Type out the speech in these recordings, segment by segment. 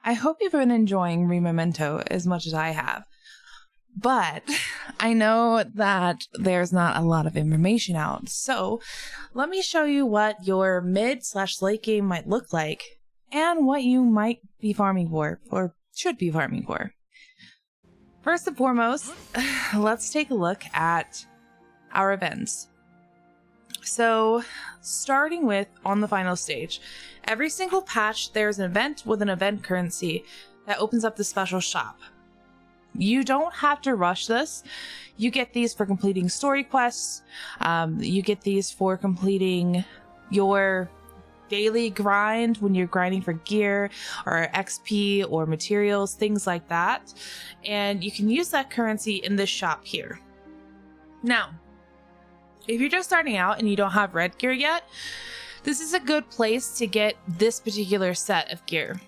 I hope you've been enjoying Rememento as much as I have. But I know that there's not a lot of information out. So let me show you what your mid/late game might look like and what you might be farming for or should be farming for. First and foremost, let's take a look at our events. So starting with on the final stage, every single patch there's an event with an event currency that opens up the special shop. You don't have to rush this. You get these for completing story quests. You get these for completing your daily grind when you're grinding for gear or XP or materials, things like that. And you can use that currency in this shop here. Now, if you're just starting out and you don't have red gear yet, this is a good place to get this particular set of gear.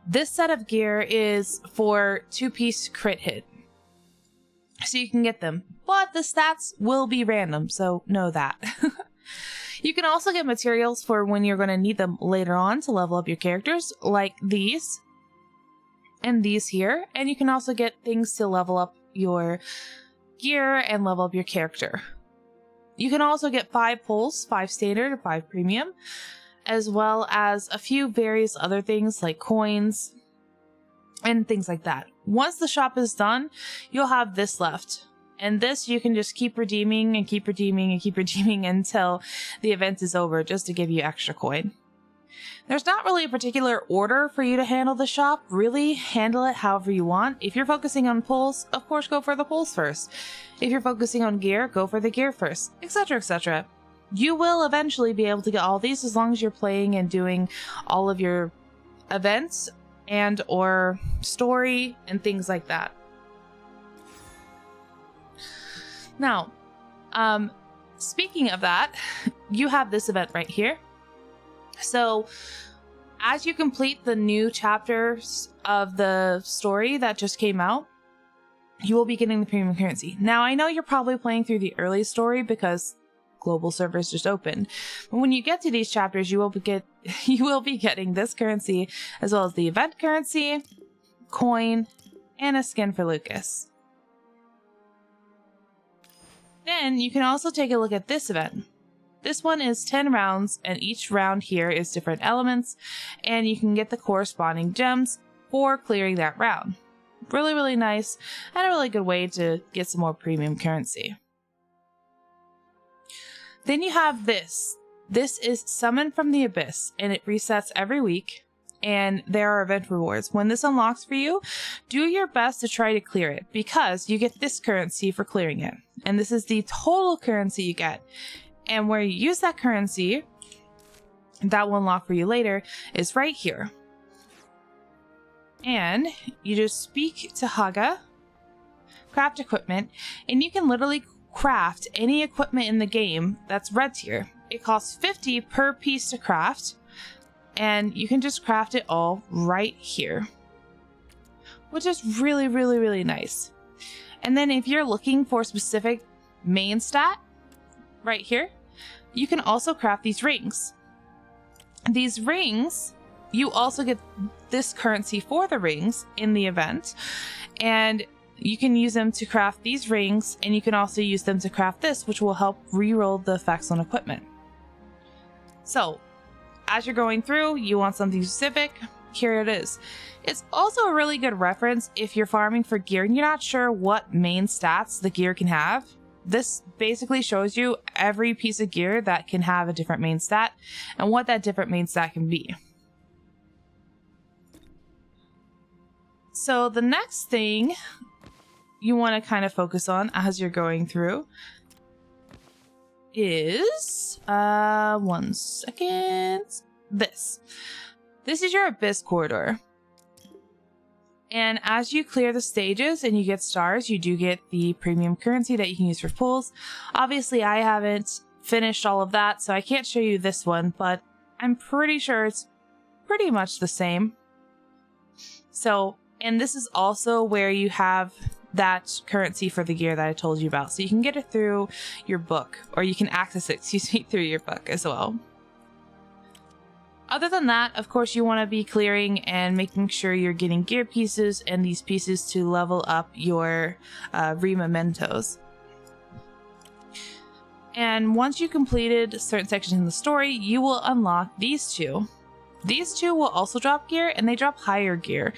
This set of gear is for 2-piece crit hit, so you can get them, but the stats will be random, so know that. You can also get materials for when you're going to need them later on to level up your characters, like these and these here, and you can also get things to level up your gear and level up your character. You can also get 5 pulls, 5 standard, or 5 premium, as well as a few various other things like coins and things like that. Once the shop is done, you'll have this left. And this you can just keep redeeming and keep redeeming and keep redeeming until the event is over, just to give you extra coin. There's not really a particular order for you to handle the shop. Really, handle it however you want. If you're focusing on pulls, of course go for the pulls first. If you're focusing on gear, go for the gear first, etc, etc. You will eventually be able to get all these as long as you're playing and doing all of your events and or story and things like that. Now, speaking of that, you have this event right here. So as you complete the new chapters of the story that just came out, you will be getting the premium currency. Now, I know you're probably playing through the early story because global servers just opened. But when you get to these chapters, you will be getting this currency as well as the event currency, coin, and a skin for Lucas. Then you can also take a look at this event. This one is 10 rounds, and each round here is different elements, and you can get the corresponding gems for clearing that round. Really, really nice, and a really good way to get some more premium currency. Then you have this. This is Summon from the Abyss, and it resets every week, and there are event rewards. When this unlocks for you, do your best to try to clear it, because you get this currency for clearing it. And this is the total currency you get. And where you use that currency, that will unlock for you later, is right here. And you just speak to Haga, craft equipment, and you can literally craft any equipment in the game that's red tier. It costs 50 per piece to craft, and you can just craft it all right here, which is really, really, really nice. And then if you're looking for a specific main stat, right here, you can also craft these rings. These rings, you also get this currency for the rings in the event, and you can use them to craft these rings, and you can also use them to craft this, which will help reroll the effects on equipment. So, as you're going through, you want something specific, here it is. It's also a really good reference if you're farming for gear and you're not sure what main stats the gear can have. This basically shows you every piece of gear that can have a different main stat and what that different main stat can be. So the next thing you want to kind of focus on as you're going through is, one second, this. This is your Abyss corridor. And as you clear the stages and you get stars, you do get the premium currency that you can use for pulls. Obviously, I haven't finished all of that, so I can't show you this one, but I'm pretty sure it's pretty much the same. So, and this is also where you have that currency for the gear that I told you about. So you can get it through your book, or you can access it, excuse me, through your book as well. Other than that, of course, you want to be clearing and making sure you're getting gear pieces and these pieces to level up your Remementos. And once you completed certain sections in the story, you will unlock these two. These two will also drop gear, and they drop higher gear.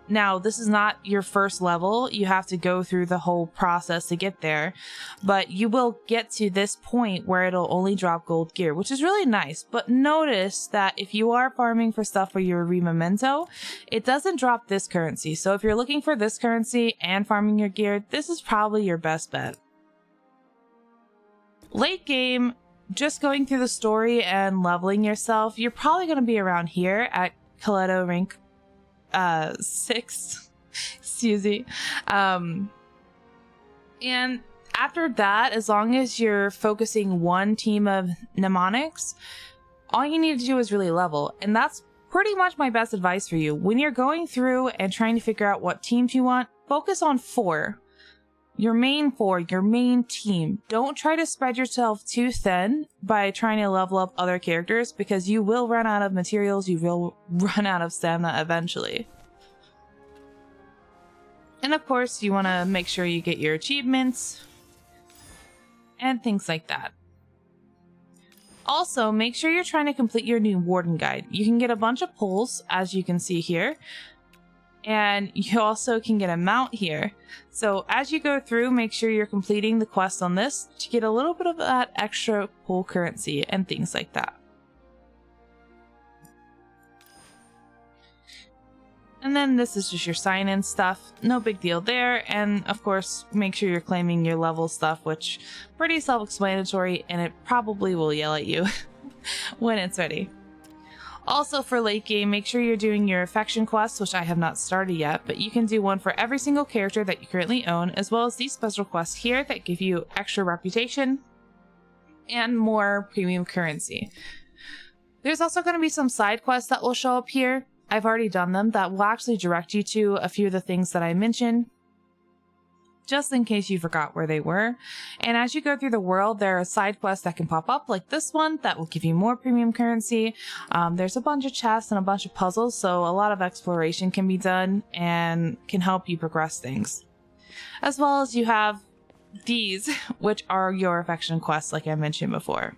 Now, this is not your first level. You have to go through the whole process to get there. But you will get to this point where it'll only drop gold gear, which is really nice. But notice that if you are farming for stuff for your Rememento, it doesn't drop this currency. So if you're looking for this currency and farming your gear, this is probably your best bet. Late game, just going through the story and leveling yourself, you're probably going to be around here at Coletto rank 6. Excuse me. And after that, as long as you're focusing one team of mnemonics, all you need to do is really level. And that's pretty much my best advice for you. When you're going through and trying to figure out what teams you want, focus on 4. Your main 4, your main team. Don't try to spread yourself too thin by trying to level up other characters, because you will run out of materials, you will run out of stamina eventually. And of course, you want to make sure you get your achievements and things like that. Also, make sure you're trying to complete your new Warden Guide. You can get a bunch of pulls, as you can see here. And you also can get a mount here. So as you go through, make sure you're completing the quest on this to get a little bit of that extra pull currency and things like that. And then this is just your sign-in stuff. No big deal there. And of course, make sure you're claiming your level stuff, which pretty self-explanatory, and it probably will yell at you when it's ready. Also for late game, make sure you're doing your affection quests, which I have not started yet, but you can do one for every single character that you currently own, as well as these special quests here that give you extra reputation and more premium currency. There's also going to be some side quests that will show up here. I've already done them, that will actually direct you to a few of the things that I mentioned, just in case you forgot where they were. And as you go through the world, there are side quests that can pop up, like this one, that will give you more premium currency. There's a bunch of chests and a bunch of puzzles, so a lot of exploration can be done and can help you progress things. As well as you have these, which are your affection quests, like I mentioned before.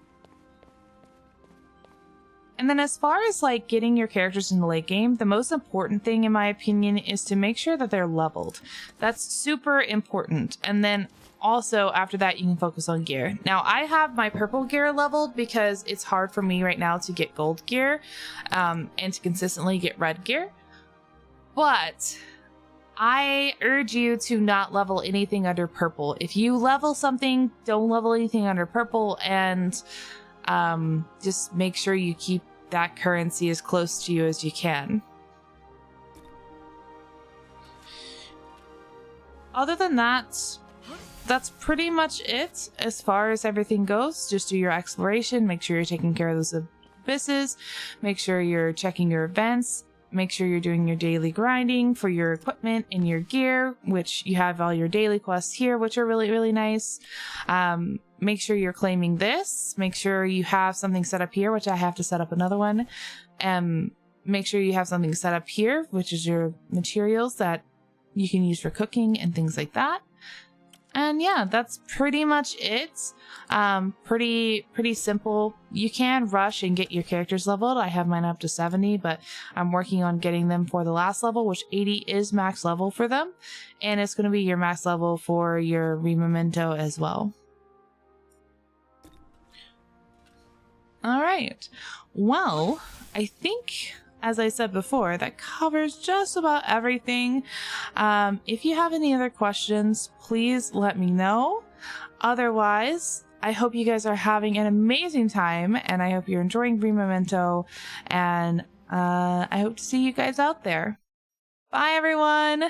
And then as far as like getting your characters in the late game, the most important thing in my opinion is to make sure that they're leveled. That's super important. And then also after that, you can focus on gear. Now I have my purple gear leveled because it's hard for me right now to get gold gear and to consistently get red gear. But I urge you to not level anything under purple. If you level something, don't level anything under purple, and just make sure you keep that currency as close to you as you can. Other than that, that's pretty much it as far as everything goes. Just do your exploration, make sure you're taking care of those abysses, make sure you're checking your events, make sure you're doing your daily grinding for your equipment and your gear, which you have all your daily quests here, which are really, really nice. Make sure you're claiming this. Make sure you have something set up here, which I have to set up another one. Make sure you have something set up here, which is your materials that you can use for cooking and things like that. And yeah, that's pretty much it. Pretty simple. You can rush and get your characters leveled. I have mine up to 70, but I'm working on getting them for the last level, which 80 is max level for them. And it's going to be your max level for your Rememento as well. All right. Well, I think, as I said before, that covers just about everything. If you have any other questions, please let me know. Otherwise, I hope you guys are having an amazing time, and I hope you're enjoying Rememento, and I hope to see you guys out there. Bye, everyone!